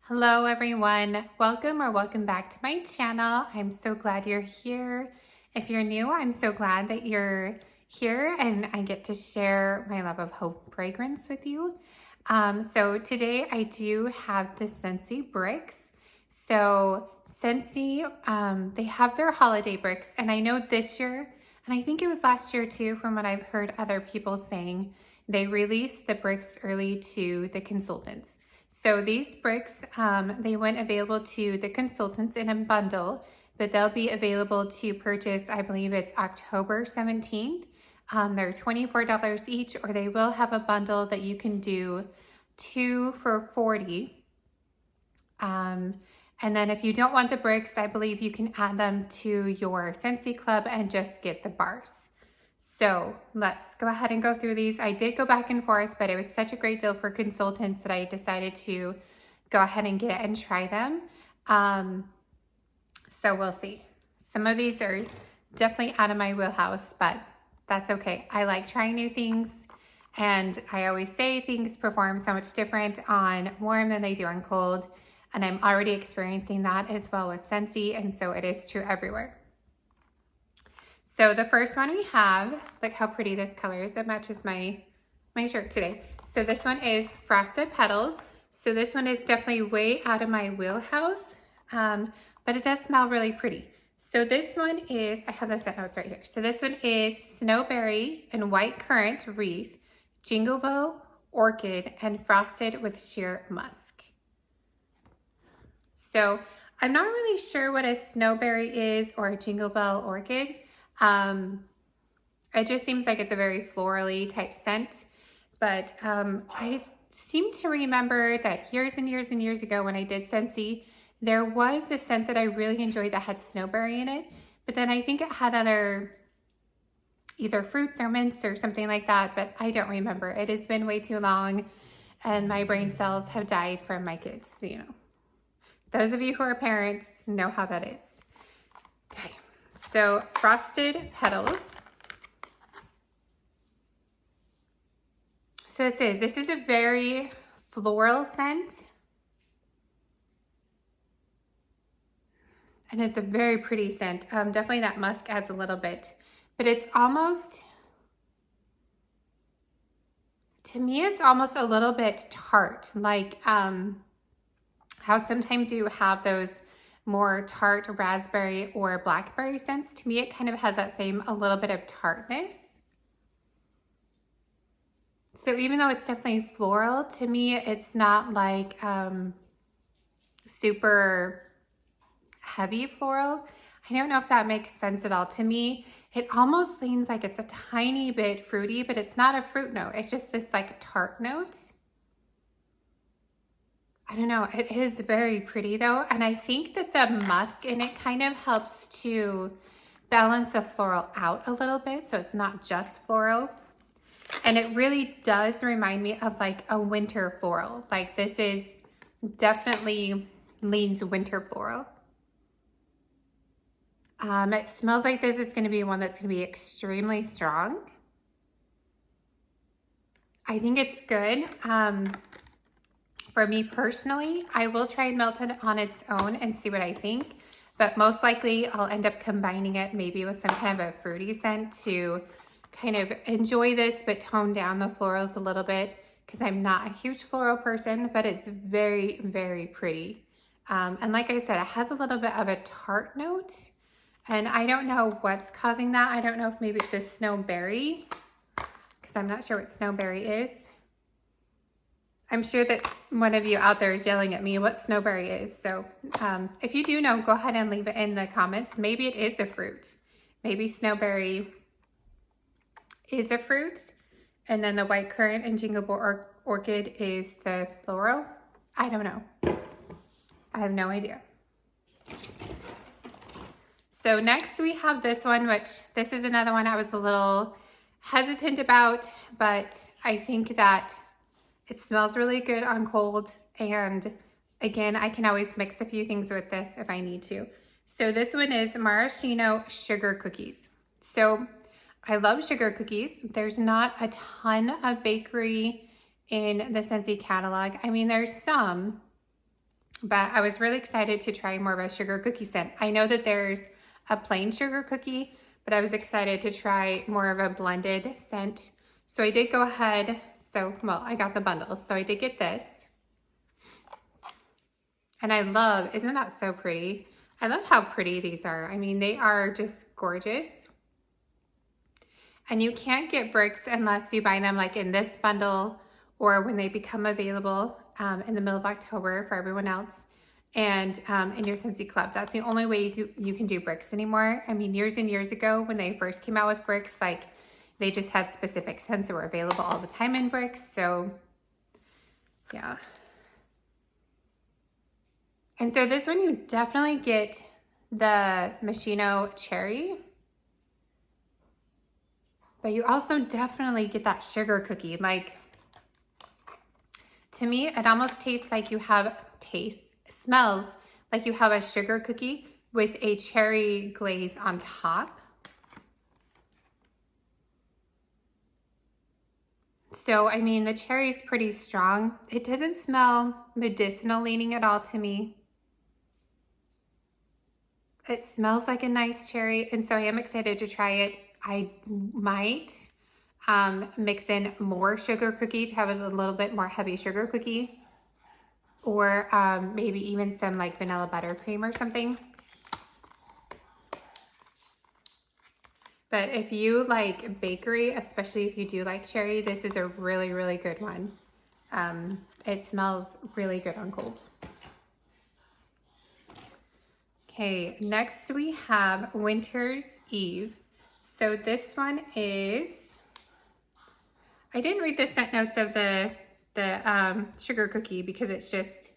Hello everyone, welcome back to my channel. I'm so glad you're here. If you're new, I'm so glad that you're here and I get to share my love of hope fragrance with you. So today I do have the Scentsy bricks. So Scentsy, they have their holiday bricks, and I know this year, and I think it was last year too, from what I've heard other people saying, they released the bricks early to the consultants. So these bricks, they went available to the consultants in a bundle, but they'll be available to purchase, I believe it's October 17th. They're $24 each, or they will have a bundle that you can do 2 for $40. And then if you don't want the bricks, I believe you can add them to your Scentsy club and just get the bars. So let's go ahead and go through these. I did go back and forth, but it was such a great deal for consultants that I decided to go ahead and get it and try them. So we'll see. Some of these are definitely out of my wheelhouse, but that's okay. I like trying new things, and I always say things perform so much different on warm than they do on cold, and I'm already experiencing that as well with Scentsy, and so it is true everywhere. So the first one we have, look how pretty this color is. It matches my shirt today. So this one is Frosted Petals. So this one is definitely way out of my wheelhouse, but it does smell really pretty. So this one is, I have the scent notes right here. So this one is Snowberry and White Currant Wreath, Jingle Bell, Orchid, and Frosted with Sheer Musk. So I'm not really sure what a Snowberry is or a Jingle Bell Orchid. It just seems like it's a very florally type scent, but I seem to remember that years and years and years ago when I did Scentsy, there was a scent that I really enjoyed that had snowberry in it, but then I think it had other either fruits or mints or something like that, but I don't remember. It has been way too long and my brain cells have died from my kids, you know. Those of you who are parents know how that is. Okay. So Frosted Petals. So this is a very floral scent. And it's a very pretty scent. Definitely that musk adds a little bit, but it's almost, to me, it's almost a little bit tart. Like how sometimes you have those more tart raspberry or blackberry scents. To me, it kind of has that same, a little bit of tartness. So even though it's definitely floral, to me, it's not like super heavy floral. I don't know if that makes sense at all. To me, it almost seems like it's a tiny bit fruity, but it's not a fruit note. It's just this like tart note. I don't know, it is very pretty though, and I think that the musk in it kind of helps to balance the floral out a little bit, so it's not just floral. And it really does remind me of like a winter floral. Like this is definitely leans winter floral. It smells like this is going to be one that's going to be extremely strong. I think it's good. For me personally, I will try and melt it on its own and see what I think, but most likely I'll end up combining it maybe with some kind of a fruity scent to kind of enjoy this, but tone down the florals a little bit, because I'm not a huge floral person, but it's very, very pretty. And like I said, it has a little bit of a tart note, and I don't know what's causing that. I don't know if maybe it's a snowberry, because I'm not sure what snowberry is. I'm sure that one of you out there is yelling at me what snowberry is. So if you do know, go ahead and leave it in the comments. Maybe it is a fruit. Maybe snowberry is a fruit. And then the white currant and Jingle Bell Orchid is the floral. I don't know. I have no idea. So next we have this one, which this is another one I was a little hesitant about, but I think that it smells really good on cold, and again, I can always mix a few things with this if I need to. So this one is Moschino Sugar Cookies. So I love sugar cookies. There's not a ton of bakery in the Scentsy catalog. I mean, there's some, but I was really excited to try more of a sugar cookie scent. I know that there's a plain sugar cookie, but I was excited to try more of a blended scent. So I did go ahead, well, I got the bundles, so I did get this. And I love, isn't that so pretty? I love how pretty these are. I mean, they are just gorgeous. And you can't get bricks unless you buy them like in this bundle or when they become available in the middle of October for everyone else, and in your Scentsy club. That's the only way you can do bricks anymore. I mean, years and years ago when they first came out with bricks, like they just had specific scents that were available all the time in bricks. So yeah. And so this one, you definitely get the Moschino cherry, but you also definitely get that sugar cookie. Like, to me, it almost tastes like you have, smells like you have a sugar cookie with a cherry glaze on top. So, I mean, the cherry is pretty strong. It doesn't smell medicinal leaning at all to me. It smells like a nice cherry, and so I am excited to try it. I might mix in more sugar cookie to have a little bit more heavy sugar cookie, or maybe even some like vanilla buttercream or something. But if you like bakery, especially if you do like cherry, this is a really, really good one. It smells really good on cold. Okay, next we have Winter's Eve. So this one is, I didn't read the scent notes of the sugar cookie because it's just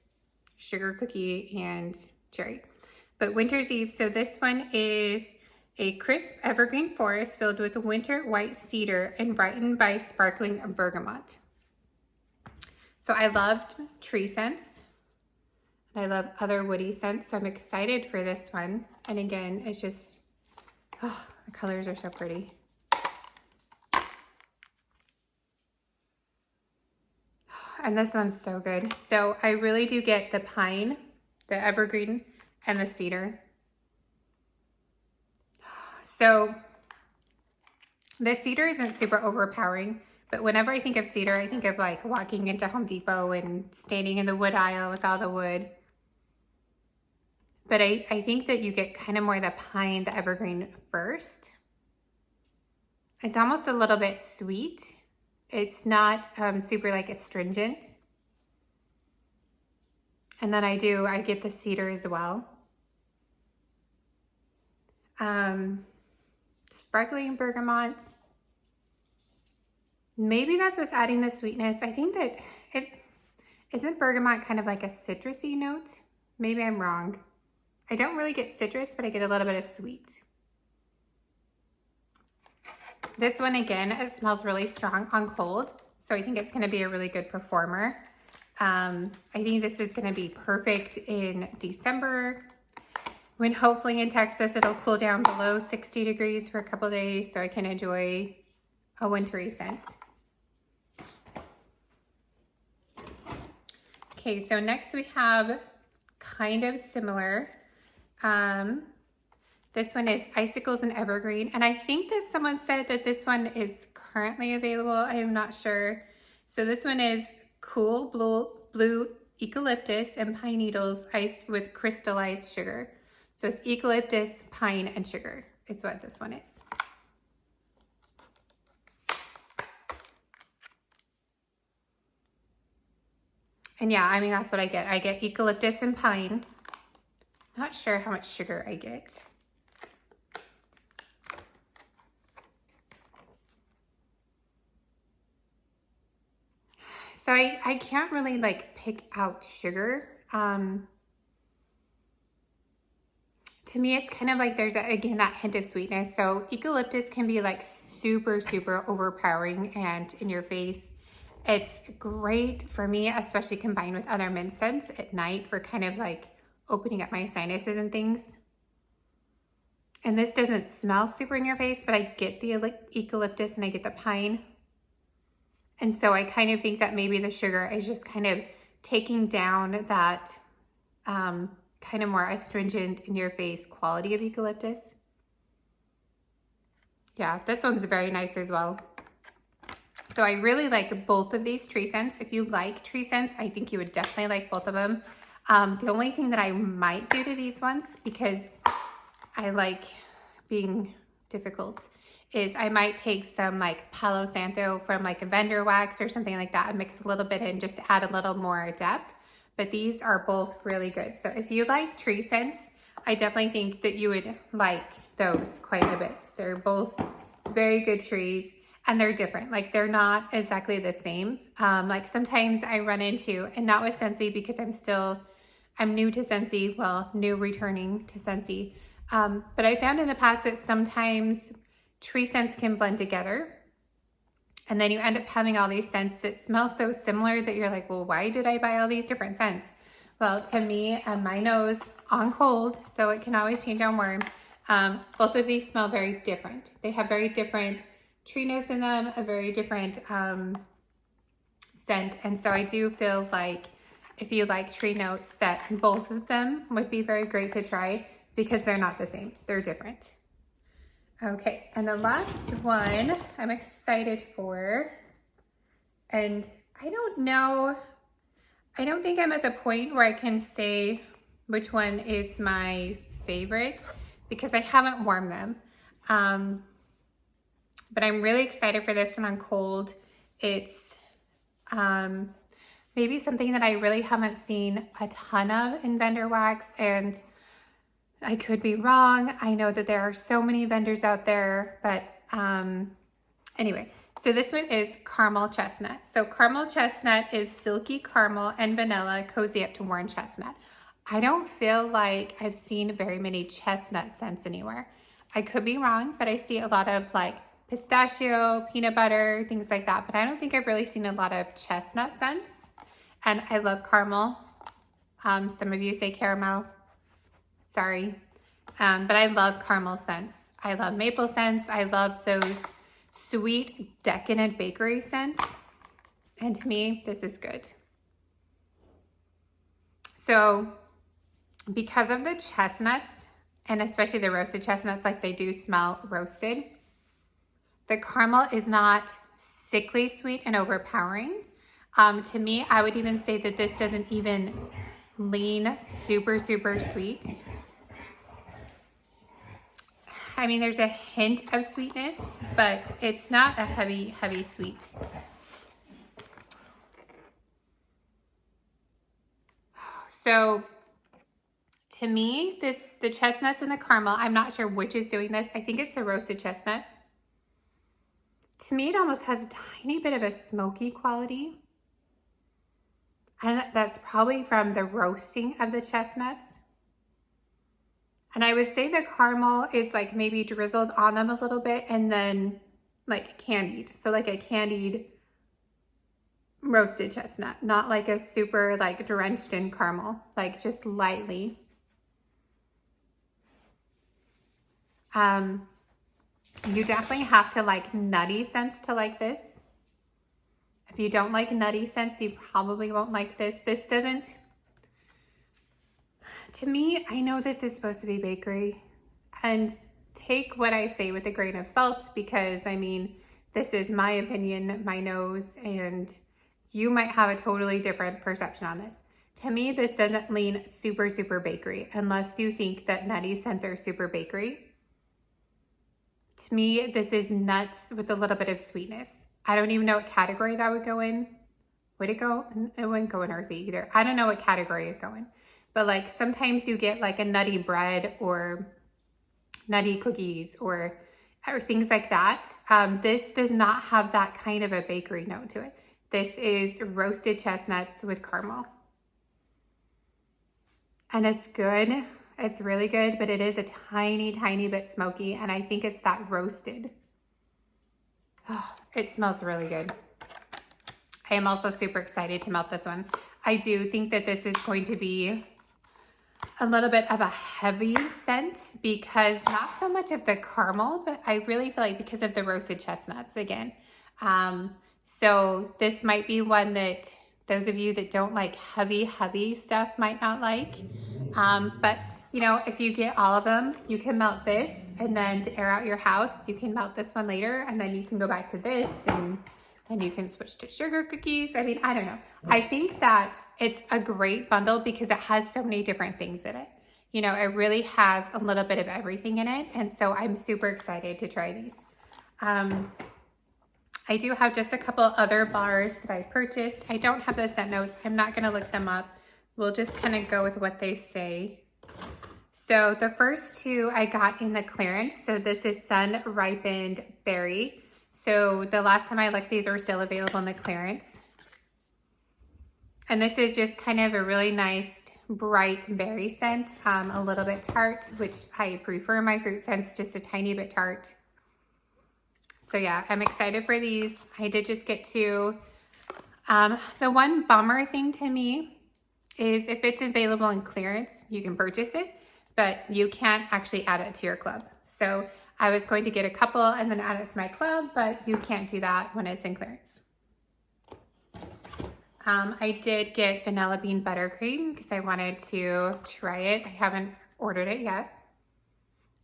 sugar cookie and cherry. But Winter's Eve, so this one is a crisp evergreen forest filled with winter white cedar and brightened by sparkling bergamot. So I loved tree scents. I love other woody scents, so I'm excited for this one. And again, it's just, oh, the colors are so pretty. And this one's so good. So I really do get the pine, the evergreen, and the cedar. So the cedar isn't super overpowering, but whenever I think of cedar, I think of like walking into Home Depot and standing in the wood aisle with all the wood. But I think that you get kind of more the pine, the evergreen first. It's almost a little bit sweet. It's not super like astringent. And then I get the cedar as well. Sparkling bergamot. Maybe that's what's adding the sweetness. I think that isn't bergamot kind of like a citrusy note? Maybe I'm wrong. I don't really get citrus, but I get a little bit of sweet. This one, again, it smells really strong on cold, so I think it's gonna be a really good performer. I think this is gonna be perfect in December, when hopefully in Texas, it'll cool down below 60 degrees for a couple days, so I can enjoy a wintry scent. Okay, so next we have kind of similar. This one is icicles and evergreen, and I think that someone said that this one is currently available. I am not sure. So this one is cool blue eucalyptus and pine needles iced with crystallized sugar. So it's eucalyptus, pine, and sugar is what this one is. And yeah, I mean, that's what I get. I get eucalyptus and pine. Not sure how much sugar I get. So I can't really like pick out sugar. To me, it's kind of like there's, again, that hint of sweetness. So eucalyptus can be like super, super overpowering and in your face. It's great for me, especially combined with other mint scents at night for kind of like opening up my sinuses and things. And this doesn't smell super in your face, but I get the eucalyptus and I get the pine. And so I kind of think that maybe the sugar is just kind of taking down that kind of more astringent in your face quality of eucalyptus. Yeah, this one's very nice as well. So I really like both of these tree scents. If you like tree scents, I think you would definitely like both of them. The only thing that I might do to these ones, because I like being difficult, is I might take some like Palo Santo from like a vendor wax or something like that and mix a little bit in just to add a little more depth. But these are both really good. So if you like tree scents, I definitely think that you would like those quite a bit. They're both very good trees and they're different. Like they're not exactly the same. Like sometimes I run into, and not with Scentsy because I'm new to Scentsy, well, new returning to Scentsy. But I found in the past that sometimes tree scents can blend together. And then you end up having all these scents that smell so similar that you're like, well, why did I buy all these different scents? Well, to me and my nose on cold, so it can always change on warm, both of these smell very different. They have very different tree notes in them, a very different scent. And so I do feel like if you like tree notes, that both of them would be very great to try because they're not the same, they're different. Okay, and the last one I'm excited for, and I don't think I'm at the point where I can say which one is my favorite because I haven't warmed them. But I'm really excited for this one on cold. It's maybe something that I really haven't seen a ton of in vendor wax, and I could be wrong. I know that there are so many vendors out there, but anyway, so this one is caramel chestnut. So caramel chestnut is silky caramel and vanilla, cozy up to worn chestnut. I don't feel like I've seen very many chestnut scents anywhere. I could be wrong, but I see a lot of like pistachio, peanut butter, things like that, but I don't think I've really seen a lot of chestnut scents. And I love caramel. Some of you say caramel. Sorry, but I love caramel scents. I love maple scents. I love those sweet, decadent bakery scents. And to me, this is good. So because of the chestnuts, and especially the roasted chestnuts, like they do smell roasted, the caramel is not sickly sweet and overpowering. To me, I would even say that this doesn't even lean super, super sweet. I mean, there's a hint of sweetness, but it's not a heavy, heavy sweet. So to me, the chestnuts and the caramel, I'm not sure which is doing this. I think it's the roasted chestnuts. To me, it almost has a tiny bit of a smoky quality. And that's probably from the roasting of the chestnuts. And I would say the caramel is like maybe drizzled on them a little bit and then like candied. So like a candied roasted chestnut, not like a super like drenched in caramel, like just lightly. You definitely have to like nutty scents to like this. If you don't like nutty scents, you probably won't like this. This doesn't, to me, I know this is supposed to be bakery, and take what I say with a grain of salt because I mean, this is my opinion, my nose, and you might have a totally different perception on this. To me, this doesn't lean super, super bakery unless you think that nutty scents are super bakery. To me, this is nuts with a little bit of sweetness. I don't even know what category that would go in. Would it go? It wouldn't go in earthy either. I don't know what category it'd go in. But like sometimes you get like a nutty bread or nutty cookies or things like that. This does not have that kind of a bakery note to it. This is roasted chestnuts with caramel. And it's good. It's really good, but it is a tiny, tiny bit smoky. And I think it's that roasted. Oh, it smells really good. I am also super excited to melt this one. I do think that this is going to be a little bit of a heavy scent because not so much of the caramel, but I really feel like because of the roasted chestnuts again. So this might be one that those of you that don't like heavy stuff might not like. But you know, if you get all of them, you can melt this, and then to air out your house, you can melt this one later, and then you can go back to this, and then you can switch to sugar cookies. I mean, I don't know. I think that it's a great bundle because it has so many different things in it. You know, it really has a little bit of everything in it, and so I'm super excited to try these. I do have just a couple other bars that I purchased. I don't have the scent notes. I'm not gonna look them up. We'll just kind of go with what they say. So the first two I got in the clearance. So this is Sunripened Berry. So the last time I looked, these are still available in the clearance. And this is just kind of a really nice, bright berry scent, a little bit tart, which I prefer my fruit scents just a tiny bit tart. So yeah, I'm excited for these. I did just get two. The one bummer thing to me is if it's available in clearance, you can purchase it, but you can't actually add it to your club. So I was going to get a couple and then add it to my club, but you can't do that when it's in clearance. I did get vanilla bean buttercream because I wanted to try it. I haven't ordered it yet.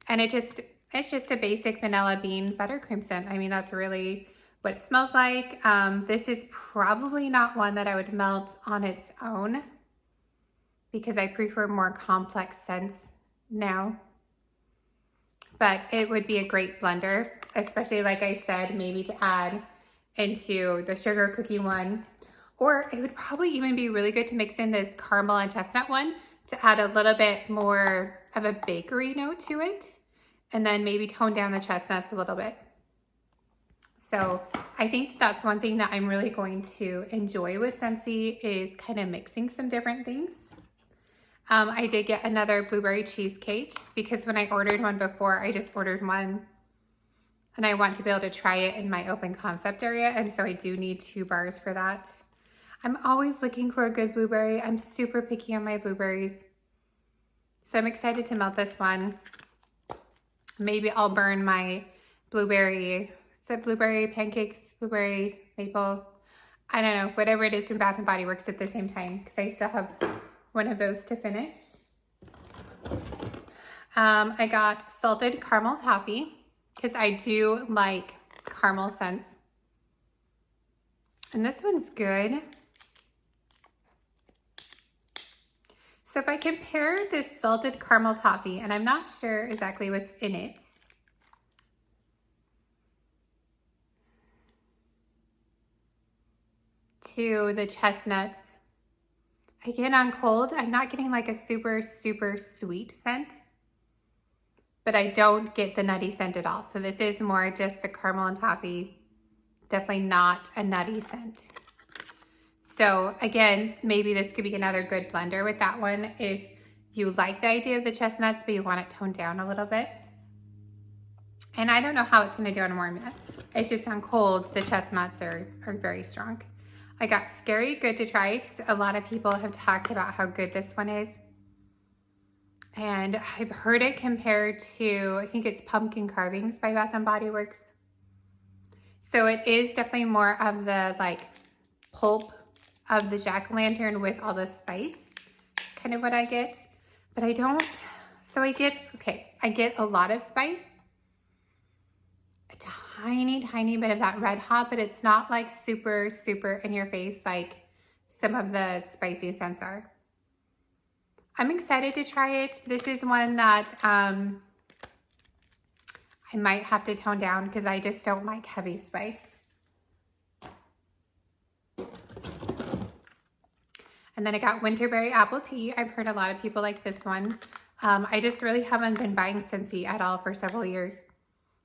And it's just a basic vanilla bean buttercream scent. I mean, that's really what it smells like. This is probably not one that I would melt on its own because I prefer more complex scents now. But it would be a great blender, especially like I said, maybe to add into the sugar cookie one. Or it would probably even be really good to mix in this caramel and chestnut one to add a little bit more of a bakery note to it. And then maybe tone down the chestnuts a little bit. So I think that's one thing that I'm really going to enjoy with Scentsy is kind of mixing some different things. I did get another blueberry cheesecake because when I ordered one before, I just ordered one. And I want to be able to try it in my open concept area. And so I do need 2 bars for that. I'm always looking for a good blueberry. I'm super picky on my blueberries. So I'm excited to melt this one. Maybe I'll burn my blueberry, is it blueberry pancakes, blueberry maple? I don't know, whatever it is from Bath & Body Works at the same time because I still have one of those to finish. I got salted caramel toffee because I do like caramel scents. And this one's good. So if I compare this salted caramel toffee, and I'm not sure exactly what's in it, to the chestnuts, again on cold, I'm not getting like a super sweet scent, but I don't get the nutty scent at all. So this is more just the caramel and toffee, definitely not a nutty scent. So again, maybe this could be another good blender with that one if you like the idea of the chestnuts, but you want it toned down a little bit. And I don't know how it's gonna do on warm yet. It's just on cold, the chestnuts are very strong. I got Scary Good to try because a lot of people have talked about how good this one is. And I've heard it compared to, I think it's Pumpkin Carvings by Bath & Body Works. So it is definitely more of the like pulp of the jack-o'-lantern with all the spice, kind of what I get, but I don't, so I get a lot of spice, a tiny bit of that red hot, but it's not like super in your face like some of the spicy scents are. I'm excited to try it. This is one that I might have to tone down because I just don't like heavy spice. And then I got Winterberry Apple Tea. I've heard a lot of people like this one. I just really haven't been buying Scentsy at all for several years.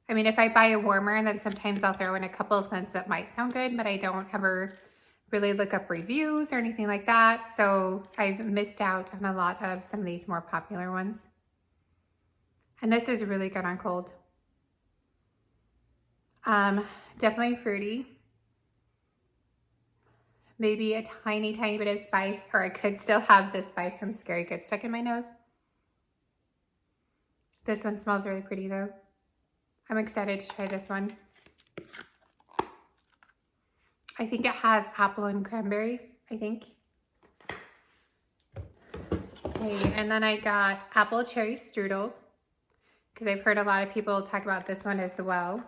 I mean, if I buy a warmer, and then sometimes I'll throw in a couple of scents that might sound good, but I don't ever really look up reviews or anything like that. So I've missed out on a lot of some of these more popular ones. And this is really good on cold. Definitely fruity. Maybe a tiny bit of spice, or I could still have the spice from Scary Good stuck in my nose. This one smells really pretty though. I'm excited to try this one. I think it has apple and cranberry. I think. Okay, and then I got apple cherry strudel because I've heard a lot of people talk about this one as well.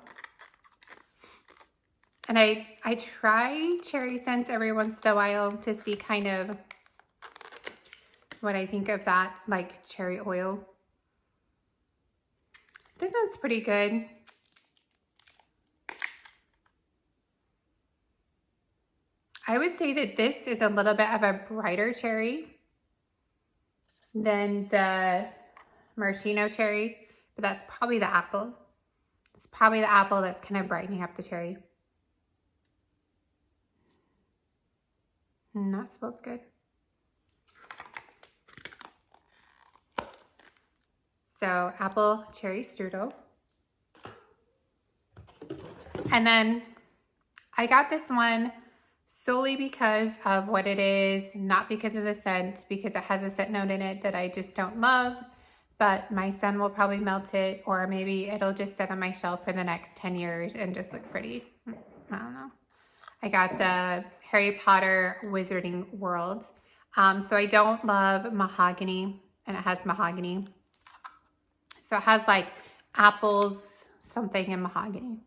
And I try cherry scents every once in a while to see kind of what I think of that, like cherry oil. This one's pretty good. I would say that this is a little bit of a brighter cherry than the Moschino cherry, but that's probably the apple. It's probably the apple that's kind of brightening up the cherry. That smells good. So apple cherry strudel. And then I got this one solely because of what it is, not because of the scent, because it has a scent note in it that I just don't love, but my son will probably melt it, or maybe it'll just sit on my shelf for the next 10 years and just look pretty. I don't know. I got the Harry Potter Wizarding World. So I don't love mahogany, and it has mahogany. So it has like apples, something in mahogany.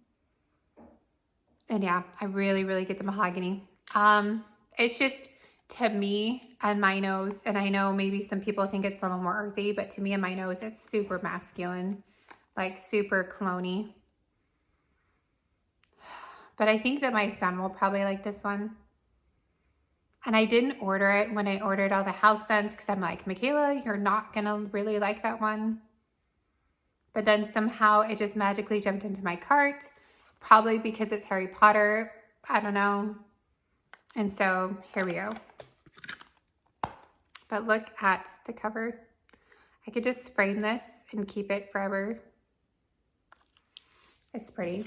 And yeah, I really, really get the mahogany. It's just, to me and my nose, and I know maybe some people think it's a little more earthy, but to me and my nose, it's super masculine, like super clone-y. But I think that my son will probably like this one. And I didn't order it when I ordered all the house scents because I'm like, Michaela, you're not gonna really like that one. But then somehow it just magically jumped into my cart, probably because it's Harry Potter. I don't know. And so here we go. But look at the cover. I could just frame this and keep it forever. It's pretty.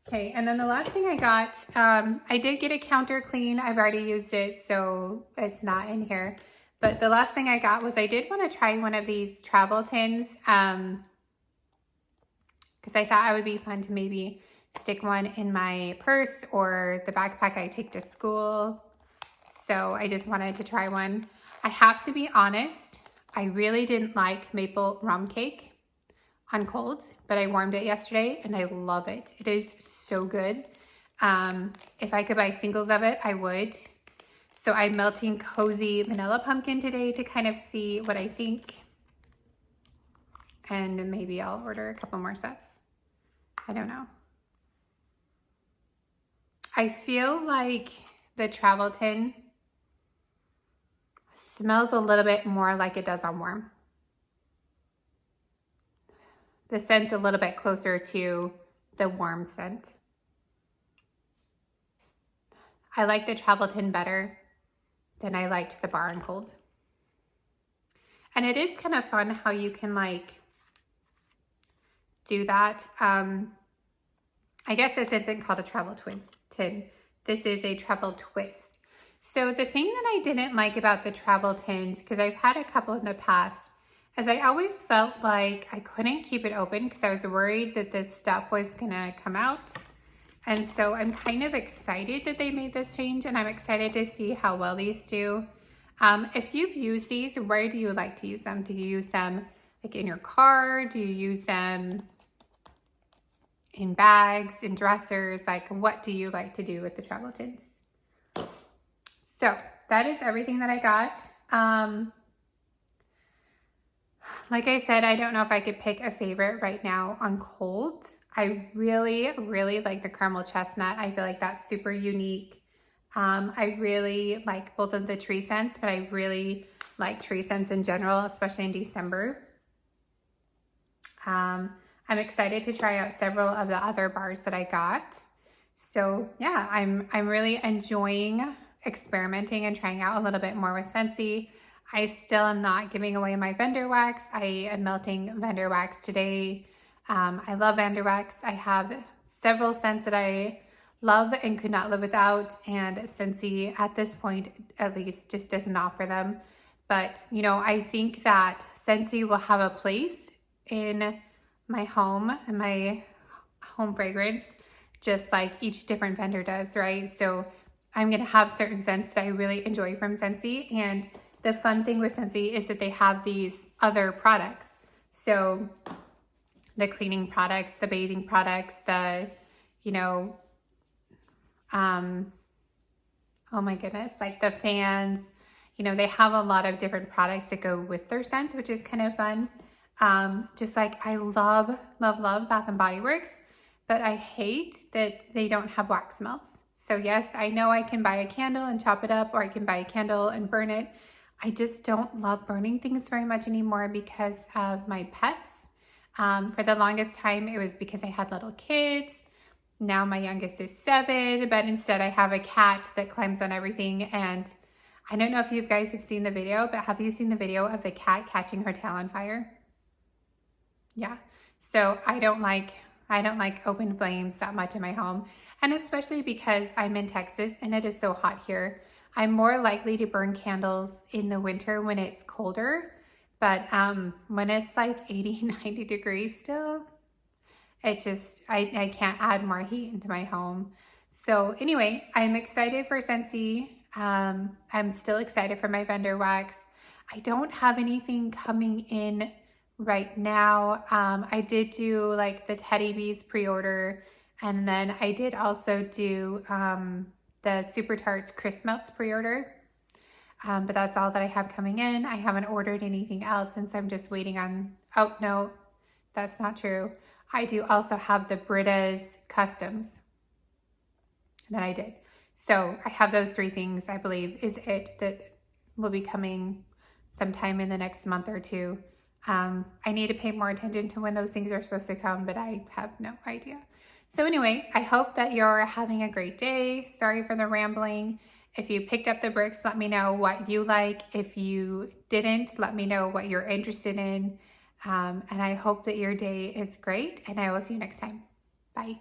Okay, and then the last thing I got, I did get a counter clean. I've already used it, so it's not in here. But the last thing I got was I did want to try one of these travel tins because I thought it would be fun to maybe stick one in my purse or the backpack I take to school. So I just wanted to try one. I have to be honest, I really didn't like maple rum cake on cold, but I warmed it yesterday and I love it. It is so good. If I could buy singles of it, I would. So I'm melting cozy vanilla pumpkin today to kind of see what I think. And maybe I'll order a couple more sets. I don't know. I feel like the travel tin smells a little bit more like it does on warm. The scent's a little bit closer to the warm scent. I like the travel tin better than I liked the bar and cold. And it is kind of fun how you can like do that. I guess this isn't called a travel tin. This is a travel twist. So the thing that I didn't like about the travel tins, because I've had a couple in the past, is I always felt like I couldn't keep it open because I was worried that this stuff was gonna come out. And so I'm kind of excited that they made this change, and I'm excited to see how well these do. If you've used these, where do you like to use them? Do you use them like in your car? Do you use them in bags, in dressers? Like, what do you like to do with the travel tins? So that is everything that I got. Like I said, I don't know if I could pick a favorite right now on cold. I really, really like the caramel chestnut. I feel like that's super unique. I really like both of the tree scents, but I really like tree scents in general, especially in December. I'm excited to try out several of the other bars that I got. So yeah, I'm really enjoying experimenting and trying out a little bit more with Scentsy. I still am not giving away my vendor wax. I am melting vendor wax today. I love vendor wax. I have several scents that I love and could not live without, and Scentsy at this point at least just doesn't offer them. But you know, I think that Scentsy will have a place in my home and my home fragrance, just like each different vendor does, right? So I'm gonna have certain scents that I really enjoy from Scentsy. And the fun thing with Scentsy is that they have these other products. So the cleaning products, the bathing products, the, you know, oh my goodness, like the fans, you know, they have a lot of different products that go with their scents, which is kind of fun. Just like I love, love, love Bath and Body Works, but I hate that they don't have wax melts. So yes, I know I can buy a candle and chop it up, or I can buy a candle and burn it. I just don't love burning things very much anymore because of my pets. For the longest time, it was because I had little kids. Now my youngest is 7, but instead I have a cat that climbs on everything. And I don't know if you guys have seen the video, but have you seen the video of the cat catching her tail on fire? Yeah. So I don't like open flames that much in my home. And especially because I'm in Texas and it is so hot here. I'm more likely to burn candles in the winter when it's colder. But when it's like 80, 90 degrees still, it's just, I can't add more heat into my home. So anyway, I'm excited for Scentsy. I'm still excited for my vendor wax. I don't have anything coming in right now. I did do like the Teddy Bees pre-order, and then I did also do the Super Tarts Crisp Melts pre-order. But that's all that I have coming in. I haven't ordered anything else, and so I'm just waiting on, oh no, that's not true. I do also have the Brita's Customs that I did. So I have those 3 things, I believe, is it that will be coming sometime in the next month or 2. I need to pay more attention to when those things are supposed to come, but I have no idea. So anyway, I hope that you're having a great day. Sorry for the rambling. If you picked up the bricks, let me know what you like. If you didn't, let me know what you're interested in. And I hope that your day is great, and I will see you next time. Bye.